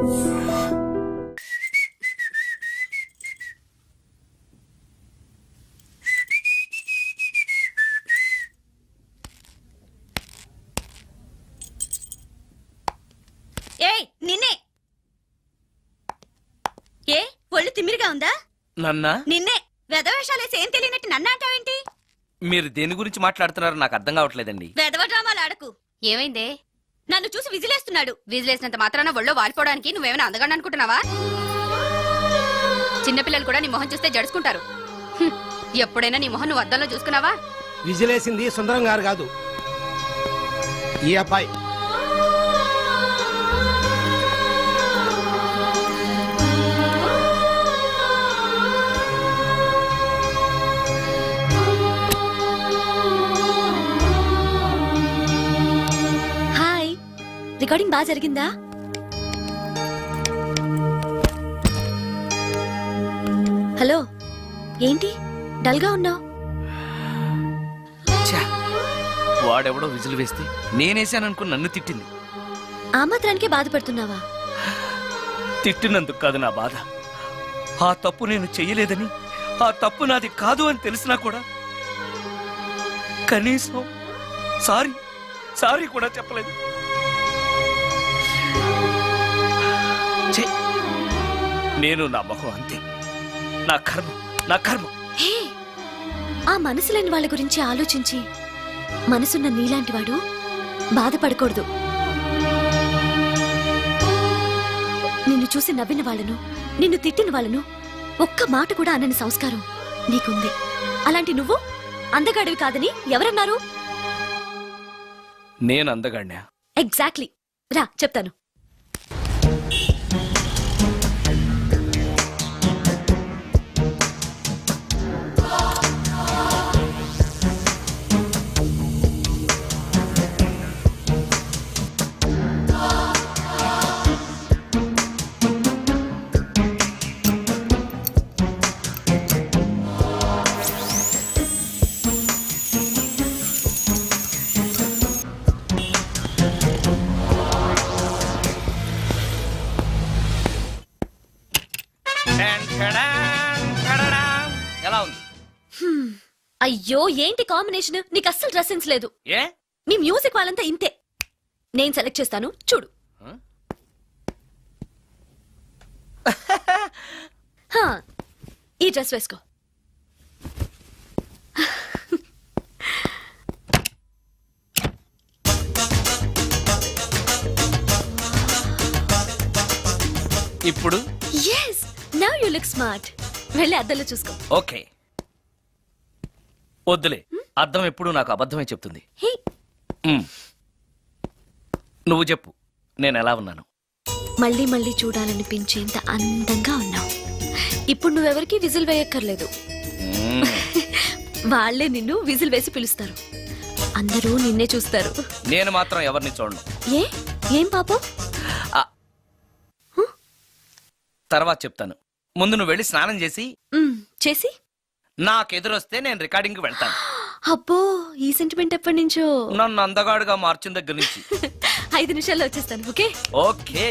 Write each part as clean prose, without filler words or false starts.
ఏయ్ నిన్నే. ఏ ఒళ్ళు తిమ్మిరిగా ఉందా? నన్నా? నిన్నే. వెధవేషాలేసి ఏం తెలియనట్టు నన్ను అంటావేంటి? మీరు దేని గురించి మాట్లాడుతున్నారో నాకు అర్థం కావట్లేదండి. వెధవ డ్రామాలు ఆడకు. ఏమైందే? నన్ను చూసి విజిలేస్తున్నాడు. విజిలేసినంత మాత్రాన ఒళ్ళో వాలిపోవడానికి నువ్వేమైనా అందగాడు అనుకుంటున్నావా? చిన్నపిల్లలు కూడా నీ మొహం చూస్తే జడుచుకుంటారు. ఎప్పుడైనా నీ మొహం నువ్వు అద్దంలో చూసుకున్నావా? విజిలేసింది సుందరం గారు కాదు, ఈ అబ్బాయి. హాయ్, రికార్డింగ్ బాగా జరిగిందా? హలో, ఏంటి డల్గా ఉన్నావు? వాడెవడో విజిల్ వేస్తే నేనేసాననుకుని నన్ను తిట్టింది. ఆ మాత్రానికే బాధపడుతున్నావా? తిట్టినందుకు కాదు నా బాధ. ఆ తప్పు నేను చెయ్యలేదని, ఆ తప్పు నాది కాదు అని తెలిసినా కూడా కనీసం సారీ సారీ కూడా చెప్పలేదు. నేను నా మొహం అంతే. నా కర్మ, నా కర్మ. హే, ఆ మనసు లేని వాళ్ళ గురించి ఆలోచించి మనసున్న నీలాంటి వాడు బాధపడకూడదు. నిన్ను చూసి నవ్విన వాళ్ళను, నిన్ను తిట్టిన వాళ్ళను ఒక్క మాట కూడా అనని సంస్కారం నీకుంది. అలాంటి నువ్వు అందగాడివి కాదని ఎవరన్నారు? నేను అందగాడినా? ఎగ్జాక్ట్లీ. రా చెప్తాను. ఎలా ఉంది? అయ్యో, ఏంటి కాంబినేషన్? నీకు అస్సలు డ్రెస్ సెన్స్ లేదు. ఏ? మీ మ్యూజిక్ వాళ్ళంతా ఇంతే. నేను సెలెక్ట్ చేస్తాను, చూడు. ఈ డ్రెస్ వేసుకో. ఇప్పుడు yes, now you look smart. వెళ్ళి అద్దంలో చూసుకో. ఓకే. వద్దులే, అద్దం ఎప్పుడు నాకు అబద్ధమే చెప్తుంది. హే, నువ్వు చెప్పు, నేను ఎలా ఉన్నాను? మళ్ళీ మళ్ళీ చూడాలనిపించేంత అందంగా ఉన్నావు. ఇప్పుడు నువ్వెవరికి విజిల్ వేయక్కర్లేదు. వాళ్లే నిన్ను విజిల్ వేసి పిలుస్తారు. అందరూ నిన్నే చూస్తారు. నేను మాత్రం ఎవరిని చూడను. ఏం పాపం? తర్వాత చెప్తాను. ముందు నువ్వు వెళ్ళి స్నానం చేసి చేసి నాకెదురొస్తే నేను రికార్డింగ్కి వెళ్తాను. అబ్బో, ఈ సెంటిమెంట్ ఎప్పటి నుంచో? నన్ను అందగాడుగా మార్చిన దగ్గర నుంచి. 5 నిమిషాల్లో వచ్చేస్తాను. Okay okay.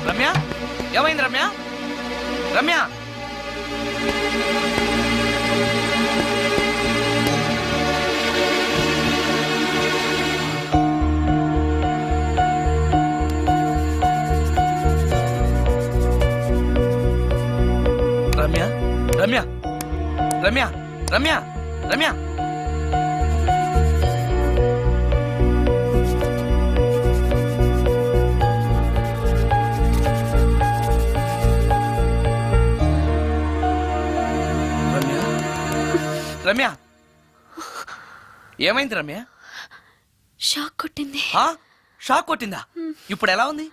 రమ్య, ఏమైంది రమ్య? రమ్య, రమ్య, రమ్య, రమ్య, రమ్య, రమ్య. రమ్య, ఏమైంది రమ్య? షాక్ కొట్టింది. ఆ? షాక్ కొట్టిందా? ఇప్పుడు ఎలా ఉంది?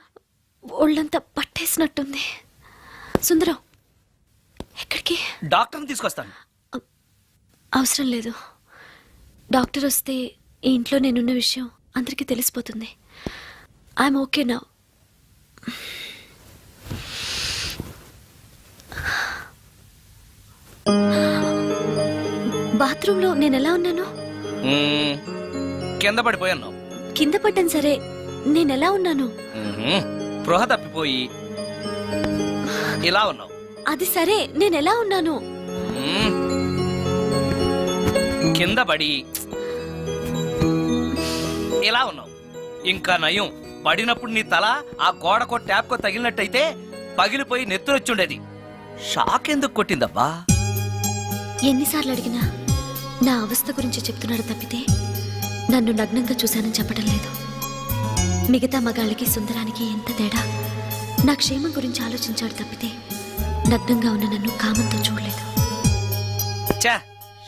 ఒళ్ళంతా పట్టేసినట్టుంది. సుందరం, ఎక్కడికి? డాక్టర్ని తీసుకొస్తాను. అవసరం లేదు. డాక్టర్ వస్తే ఈ ఇంట్లో నేనున్న విషయం అందరికీ తెలిసిపోతుంది. ఐఎమ్ ఓకే నా. బాత్రూంలో నేను ఎలా ఉన్నాను? మ్మ్. కింద పడిపోయాను. కింద పడ్డాను సరే, నేను ఎలా ఉన్నాను? స్పృహ తప్పిపోయి ఇలా ఉన్నావు. అది సరే, నేను ఎలా ఉన్నాను? మ్మ్. కింద పడి ఇలా ఉన్నావు. ఇంకా నయం, పడినప్పుడు నీ తల ఆ గోడకో ట్యాప్కో తగిలినట్టయితే పగిలిపోయి నెత్తురొచ్చుండేది. షాక్ ఎందుకు కొట్టిందబ్బా? ఎన్నిసార్లు అడిగినా నా అవస్థ గురించి చెప్తున్నాడు తప్పితే నన్ను నగ్నంగా చూశానని చెప్పడం లేదు. మిగతా మగాళ్ళకి సుందరానికి ఎంత తేడా. నా క్షేమం గురించి ఆలోచించాడు తప్పితే నగ్నంగా ఉన్న నన్ను కామంతో చూడలేదు. చా,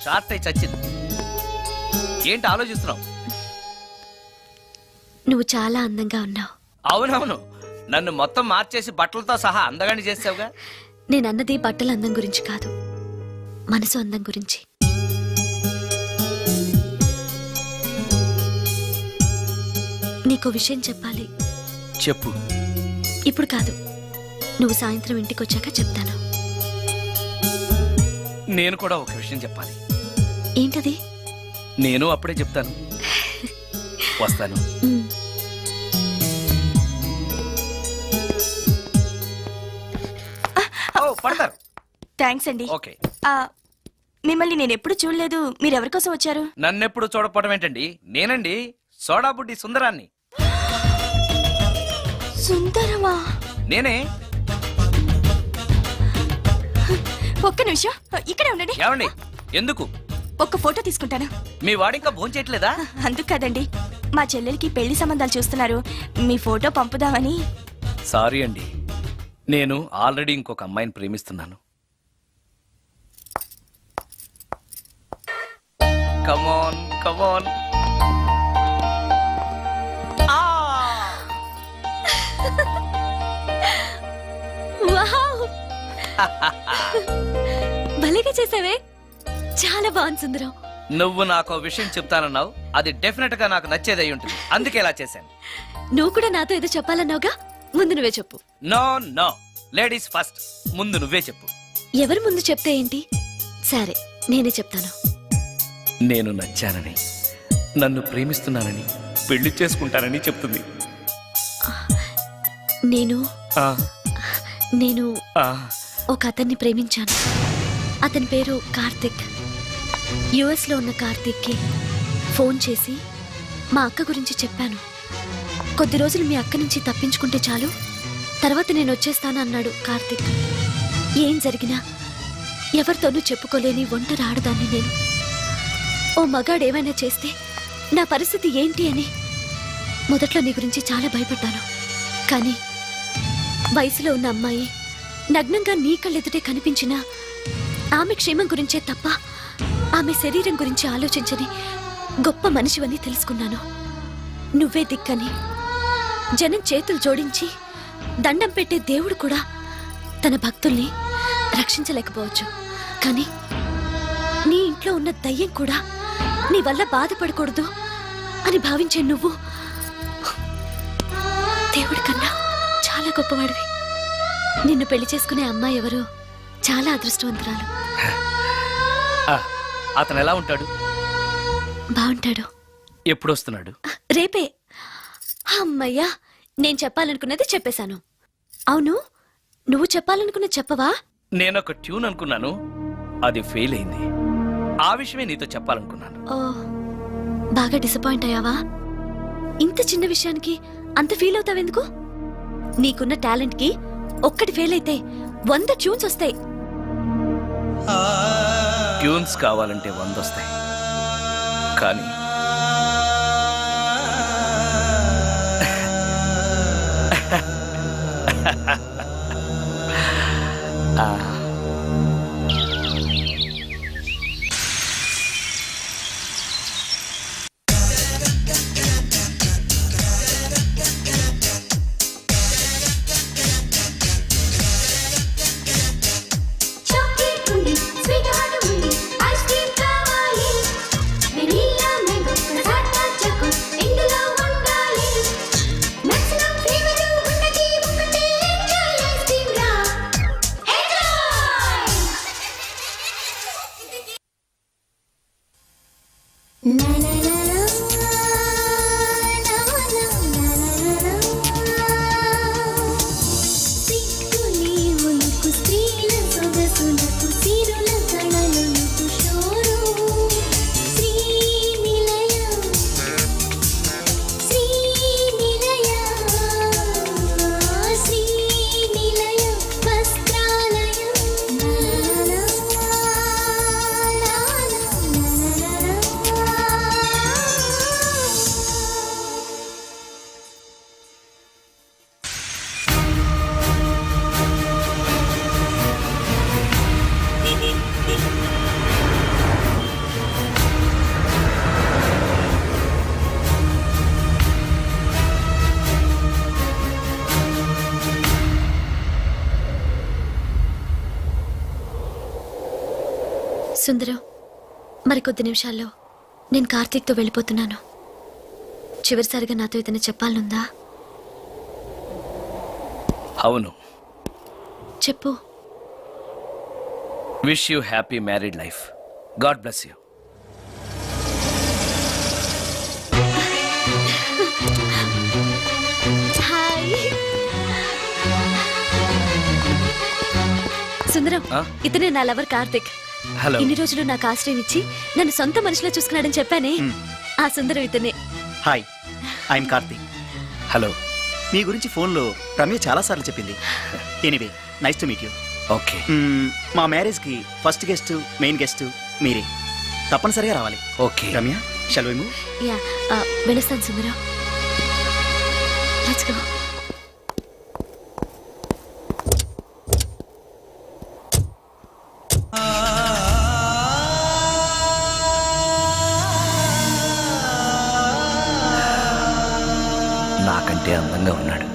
షార్ట్ అయి చచ్చింది. ఏంటి ఆలోచిస్తున్నావు? నువ్వు చాలా అందంగా ఉన్నావు. అవునవును, నన్ను మొత్తం మార్చేసి బట్టలతో సహా అందగాని చేసావుగా. నేనన్నది బట్టల అందం గురించి కాదు, మనసు అందం గురించి. నీకో విషయం చెప్పాలి. చెప్పు. ఇప్పుడు కాదు, నువ్వు సాయంత్రం ఇంటికి వచ్చాక చెప్తాను. నేను కూడా ఒక విషయం చెప్పాలి. ఏంటది? నేను అప్పుడే చెప్తాను. వస్తాను. ఉమ్. ఓ, పడతారు. థ్యాంక్స్ అండి. ఓకే. మిమ్మల్ని నేను ఎప్పుడు చూడలేదు. మీరు ఎవరి కోసం వచ్చారు? నన్నెప్పుడు చూడకపోవడం ఏంటండి? నేనండి, సోడా బుడ్డి సుందరాన్ని. సుందరమా? నేనే. ఒక్క నిమిషం ఇక్కడే ఉండండి. ఏమండి? ఎందుకు? ఒక్క ఫోటో తీసుకుంటాను. మీ వాడింకా భోంచేయట్లేదా? అందుకు కదండి, మా చెల్లెలకి పెళ్లి సంబంధాలు చూస్తున్నారు. మీ ఫోటో పంపుదామని. సారీ అండి, నేను ఆల్రెడీ ఇంకొక అమ్మాయిని ప్రేమిస్తున్నాను. కమాన్ కమాన్. వావ్! భలేగా చేసావే. చాలా బాగుంది సుందరం. నువ్వు నాకు విషయం చెప్తానన్నావు, అది డెఫినెట్ గా నాకు నచ్చేదై ఉంటుంది. అందుకే ఇలా చేశాను. నువ్వు కూడా నాతో ఏదో చెప్పాలన్నావుగా, ముందు నువ్వే చెప్పు. No no, ladies first. ముందు నువ్వే చెప్పు. ఎవరి ముందు చెప్తే ఏంటి? సరే, నేనే చెప్తాను. నేను నచ్చానని, నన్ను ప్రేమిస్తున్నానని, పెళ్లి చేసుకుంటానని చెప్తుంది. నేను ఆ, నేను ఆ, ఒక అతన్ని ప్రేమించాను. అతని పేరు కార్తిక్. యుఎస్ లో ఉన్న కార్తిక్కి ఫోన్ చేసి మా అక్క గురించి చెప్పాను. కొద్ది రోజులు మీ అక్క నుంచి తప్పించుకుంటే చాలు, తర్వాత నేను వచ్చేస్తాను అన్నాడు కార్తిక్. ఏం జరిగినా ఎవరితోనూ చెప్పుకోలేని ఒంటరి ఆడదాన్ని నేను. ఓ మగాడు ఏమైనా చేస్తే నా పరిస్థితి ఏంటి అని మొదట్లో నీ గురించి చాలా భయపడ్డాను. కానీ వయసులో ఉన్న అమ్మాయి నగ్నంగా నీ కళ్ళెదుటే కనిపించినా ఆమె క్షేమం గురించే తప్ప ఆమె శరీరం గురించి ఆలోచించని గొప్ప మనిషివని తెలుసుకున్నాను. నువ్వే దిక్కని జనం చేతులు జోడించి దండం పెట్టే దేవుడు కూడా తన భక్తుల్ని రక్షించలేకపోవచ్చు. కానీ నీ ఇంట్లో ఉన్న దయ్యం కూడా నీ వల్ల బాధపడకూడదు అని భావించే నువ్వు దేవుడి కన్నా చాలా గొప్పవాడివి. నిన్ను పెళ్లి చేసుకునే అమ్మాయి ఎవరో చాలా అదృష్టవంతురాలు. ఆ, అతను ఎలా ఉంటాడు? బాగుంటాడు. ఎప్పుడు వస్తున్నాడు? రేపే. అమ్మయ్యా, నేను చెప్పాలనుకున్నది చెప్పేశాను. అవును, నువ్వు చెప్పాలనుకున్నది చెప్పవా? నేనొక ట్యూన్ అనుకున్నాను, అది ఫెయిల్ అయింది. ఆ విషయమే నీతో చెప్పాలనుకున్నాను. ఓ, బాగా డిసప్పాయింట్ అయ్యావా? ఇంత చిన్న విషయానికి అంత ఫీల్ అవుతావెందుకు? నీకున్న టాలెంట్ కి ఒక్కటి ఫెయిల్ అయితే 100 ట్యూన్స్ వస్తాయి. ట్యూన్స్ కావాలంటే 100 వస్తాయి, కానీ సుందరం, మరి కొద్ది నిమిషాల్లో నేను కార్తీక్తో వెళ్ళిపోతున్నాను. చివరిసారిగా నాతో ఏదైనా చెప్పాలనుందా? అవును. చెప్పు. Wish you happy married life. God bless you. Hi Sundaram, ఆ? ఇతనే నా లవర్ కార్తిక్. హలో. ఇన్ని రోజులు నాకు ఆశ్రయం ఇచ్చి నన్ను సొంత మనిషిలో చూసుకున్నాడని చెప్పానే, ఆ సుందరం ఇతనే. Hi, I'm Karthik. హలో. మీ గురించి ఫోన్లో రమ్య చాలాసార్లు చెప్పింది. Anyway, nice to meet you. Okay. మా మ్యారేజ్కి ఫస్ట్ గెస్ట్, మెయిన్ గెస్ట్ మీరే. తప్పనిసరిగా రావాలి. Okay. Ramya, shall we move? Yeah, వెళ్ళొస్తాను సుందరం. Let's go. నాకంటే అందంగా ఉన్నాడు.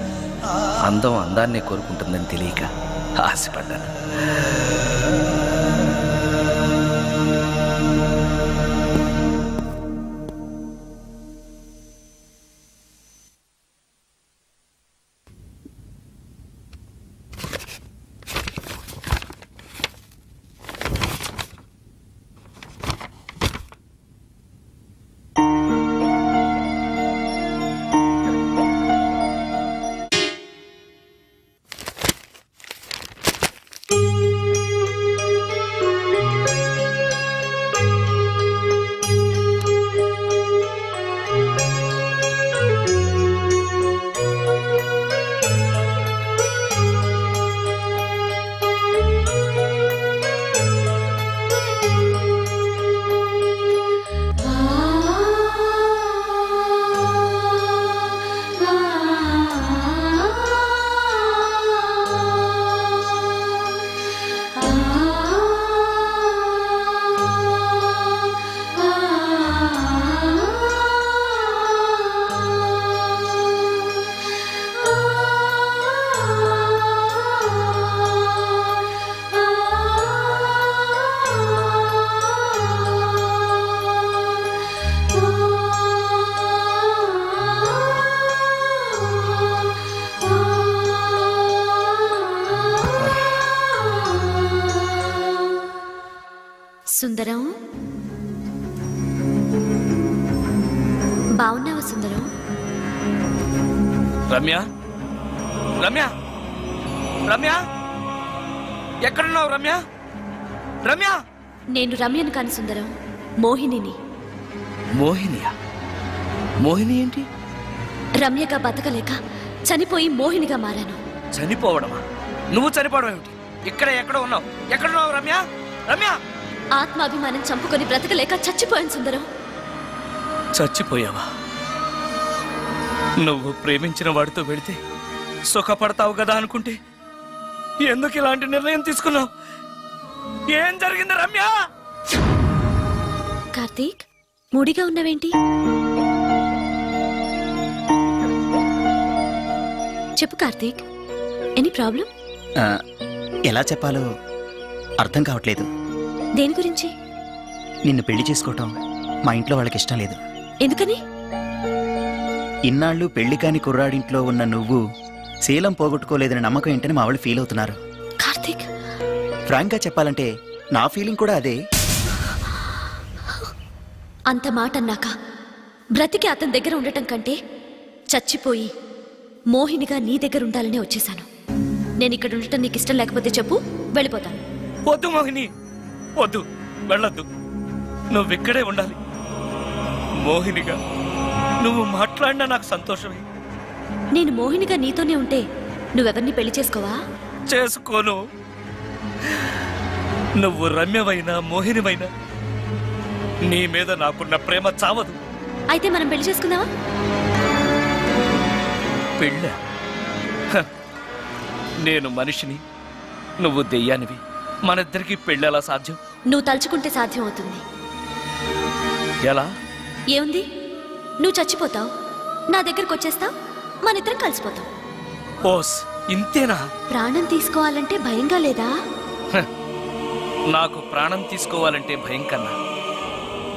అందం అందాన్నే కోరుకుంటుందని తెలియక ఆశపడ్డాను. సుందరం, బాగున్నావా సుందరం? రమ్య, రమ్య, రమ్య, ఎక్కడున్నావు రమ్య? రమ్య. నేను రమ్యను కాని సుందరం, మోహినిని. మోహినియా? మోహిని ఏంటి? రమ్యగా బతకలేక చనిపోయి మోహినిగా మారాను. చనిపోవడమా? నువ్వు చనిపోవడం ఏమిటి? ఇక్కడ ఎక్కడ ఉన్నావు? ఎక్కడున్నావు రమ్య? రమ్య. ఆత్మాభిమానం చంపుకొని బ్రతకలేక చచ్చిపోయాను సుందరం. చచ్చిపోయావా? నువ్వు ప్రేమించిన వాడితో వెళితే సుఖపడతావు కదా అనుకుంటే ఎందుకు ఇలాంటి నిర్ణయం తీసుకున్నావు? ఏం జరిగింది రమ్య? కార్తీక్, మూడిగా ఉన్నావేంటి? చెప్పు కార్తీక్, ఎనీ ప్రాబ్లం? ఎలా చెప్పాలో అర్థం కావట్లేదు. దేని గురించి? నిన్ను పెళ్లి చేసుకోవటం మా ఇంట్లో వాళ్ళకి ఇష్టం లేదు. ఎందుకని? ఇన్నాళ్ళు పెళ్లి కాని కుర్రాడింట్లో ఉన్న నువ్వు శీలం పోగొట్టుకోలేదని నమ్మకం ఏంటని మా వాళ్ళు ఫీల్ అవుతున్నారు. కార్తీక్, ఫ్రాంక్గా చెప్పాలంటే నా ఫీలింగ్ కూడా అదే. అంత మాట అన్నాక బ్రతికి అతని దగ్గర ఉండటం కంటే చచ్చిపోయి మోహినిగా నీ దగ్గర ఉండాలనే వచ్చేసాను. నేను ఇక్కడ ఉండటం నీకు ఇష్టం లేకపోతే చెప్పు, వెళ్ళిపోతాను. వద్దు మోహిని, వద్దు, వెళ్ళొద్దు. నువ్వు ఇక్కడే ఉండాలి. మోహినిగా నువ్వు మాట్లాడినా నాకు సంతోషమే. నేను మోహినిగా నీతోనే ఉంటే నువ్వెవరిని పెళ్లి చేసుకోవా? చేసుకోను. నువ్వు రమ్యవైనా మోహినివైనా నీ మీద నాకున్న ప్రేమ చావదు. అయితే మనం పెళ్లి చేసుకుందావా? పెళ్ళ? నేను మనిషిని, నువ్వు దెయ్యానివి. మనిద్దరికి పెళ్ళెలా సాధ్యం? నువ్వు తలుచుకుంటే సాధ్యం అవుతుంది. ఎలా? ఏముంది, నువ్వు చచ్చిపోతావు, నా దగ్గరకు వచ్చేస్తావు, మనిద్దరం కలిసిపోతాం. ఓస్, ఇంతేనా? ప్రాణం తీసుకోవాలంటే భయంగా లేదా? నాకు ప్రాణం తీసుకోవాలంటే భయం కన్నా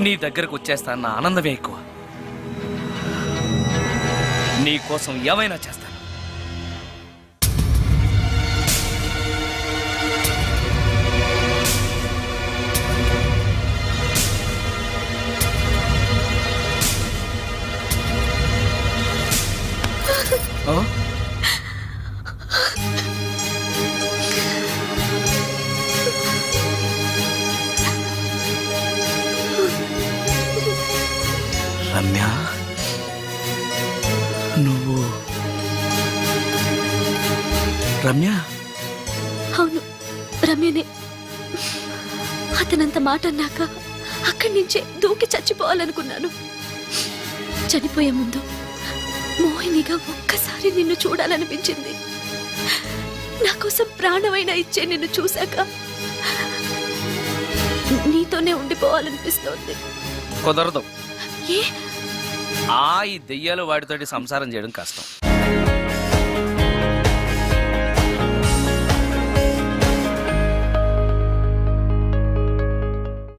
నీ దగ్గరకు వచ్చేస్తానన్న ఆనందమే ఎక్కువ. నీ కోసం ఏమైనా చేస్తాను. ఆ? రమ్య, నువ్వు రమ్య? అవును, రమ్యనే. అతనంత మాట అన్నాక అక్కడి నుంచే దూకి చచ్చిపోవాలనుకున్నాను. చనిపోయే ముందు మోహినిగా ఒక్కసారి నిన్ను చూడాలనిపించింది. నా కోసం ప్రాణమైనా ఇచ్చే నిన్ను చూశాక నీతోనే ఉండిపోవాలనిపిస్తోంది. కుదరదు. ఏ? ఈ దెయ్యాలు వాడితోటి సంసారం చేయడం కష్టం.